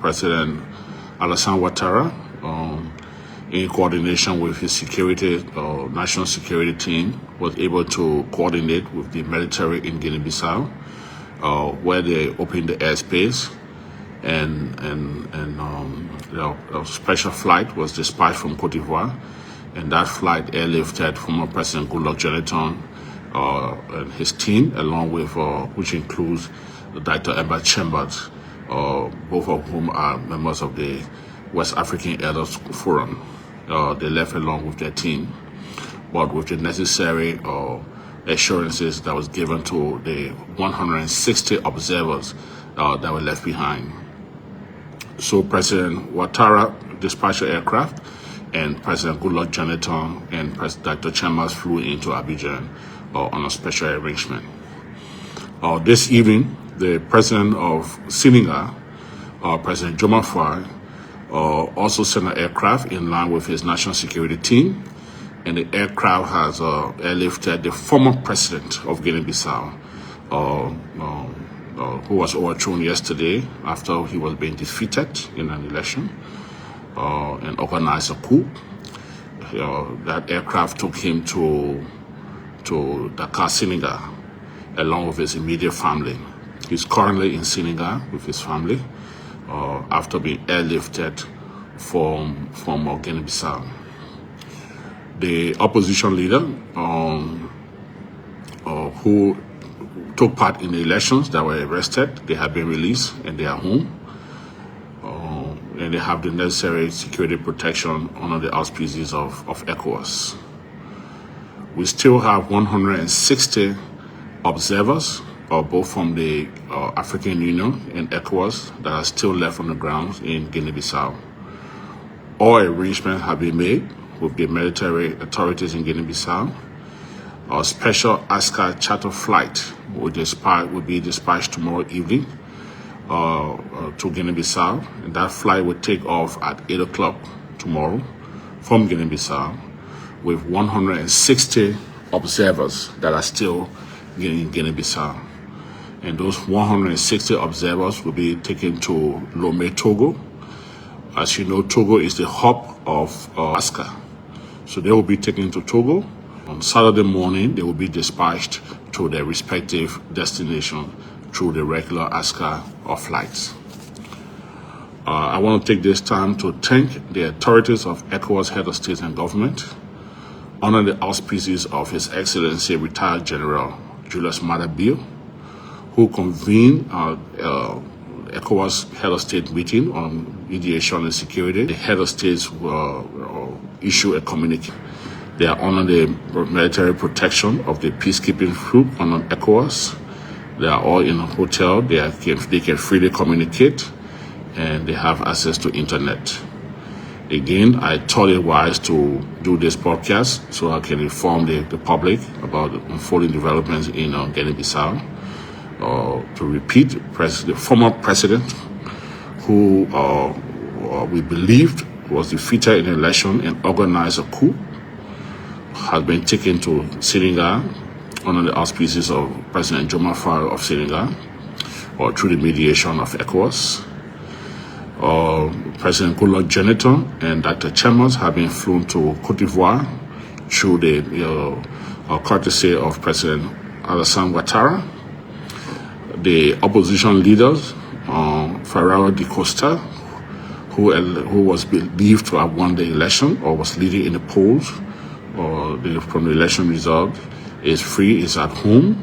President Alassane Ouattara, in coordination with his national security team, was able to coordinate with the military in Guinea Bissau, where they opened the airspace, and a special flight was dispatched from Cote d'Ivoire, and that flight airlifted former President Goodluck Jonathan and his team, along with which includes Dr. Edwin Chambers, both of whom are members of the West African Elders Forum. They left along with their team, but with the necessary assurances that was given to the 160 observers that were left behind. So President Ouattara dispatched the aircraft, and President Goodluck Jonathan and Dr. Chambers flew into Abidjan on a special arrangement. This evening, the president of Senegal, President Diomaye Faye, also sent an aircraft in line with his national security team, and the aircraft has airlifted the former president of Guinea Bissau, who was overthrown yesterday after he was being defeated in an election and organized a coup. That aircraft took him to Dakar, Senegal, along with his immediate family. He's currently in Senegal with his family after being airlifted from Guinea Bissau. The opposition leader who took part in the elections that were arrested, they have been released and they are home. And they have the necessary security protection under the auspices of ECOWAS. We still have 160 observers, both from the African Union and ECOWAS, that are still left on the ground in Guinea-Bissau. All arrangements have been made with the military authorities in Guinea-Bissau. A special Askar charter flight will be dispatched tomorrow evening to Guinea-Bissau, and that flight will take off at 8 o'clock tomorrow from Guinea-Bissau with 160 observers that are still in Guinea-Bissau. And those 160 observers will be taken to Lomé, Togo. As you know, Togo is the hub of Askar. So they will be taken to Togo. On Saturday morning, they will be dispatched to their respective destination through the regular Askar flights. I want to take this time to thank the authorities of ECOWAS Head of State and Government under the auspices of His Excellency Retired General Julius Maada Bio, who convened ECOWAS Head of State meeting on mediation and security. The Head of States will issue a communique. They are under the military protection of the peacekeeping group under ECOWAS. They are all in a hotel. They can freely communicate, and they have access to internet. Again, I thought it wise to do this podcast so I can inform the public about the unfolding developments in Guinea-Bissau. To repeat, the former president, who we believed was defeated in the election and organized a coup, has been taken to Senegal under the auspices of President Diomaye Faye of Senegal, or through the mediation of ECOWAS. President Goodluck Jonathan and Dr. Chambers have been flown to Cote d'Ivoire through the courtesy of President Alassane Ouattara. The opposition leaders, Ferrero da Costa, who was believed to have won the election or was leading in the polls from the election result, is free, is at home.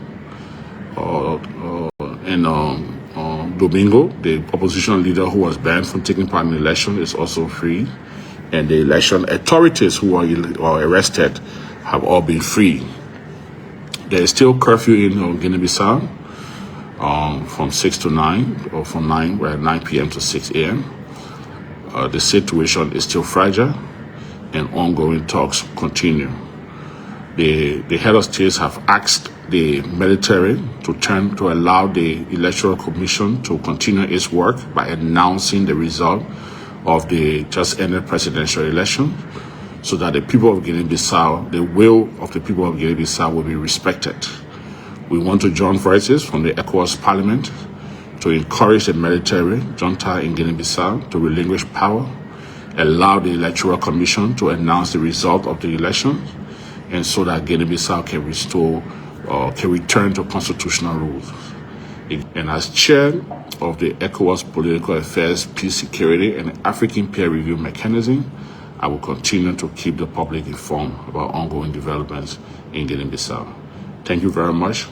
And Domingo, the opposition leader who was banned from taking part in the election, is also free. And the election authorities who are arrested have all been free. There is still curfew in Guinea-Bissau from 6 to 9, or from 9 p.m. to 6 a.m. The situation is still fragile, and ongoing talks continue. The head of states have asked the military to allow the Electoral Commission to continue its work by announcing the result of the just ended presidential election, so that the people of Guinea-Bissau, the will of the people of Guinea-Bissau will be respected. We want to join voices from the ECOWAS Parliament to encourage the military junta in Guinea Bissau to relinquish power, allow the Electoral Commission to announce the result of the elections, and so that Guinea Bissau can return to constitutional rules. And as chair of the ECOWAS Political Affairs, Peace, Security, and African Peer Review Mechanism, I will continue to keep the public informed about ongoing developments in Guinea Bissau. Thank you very much.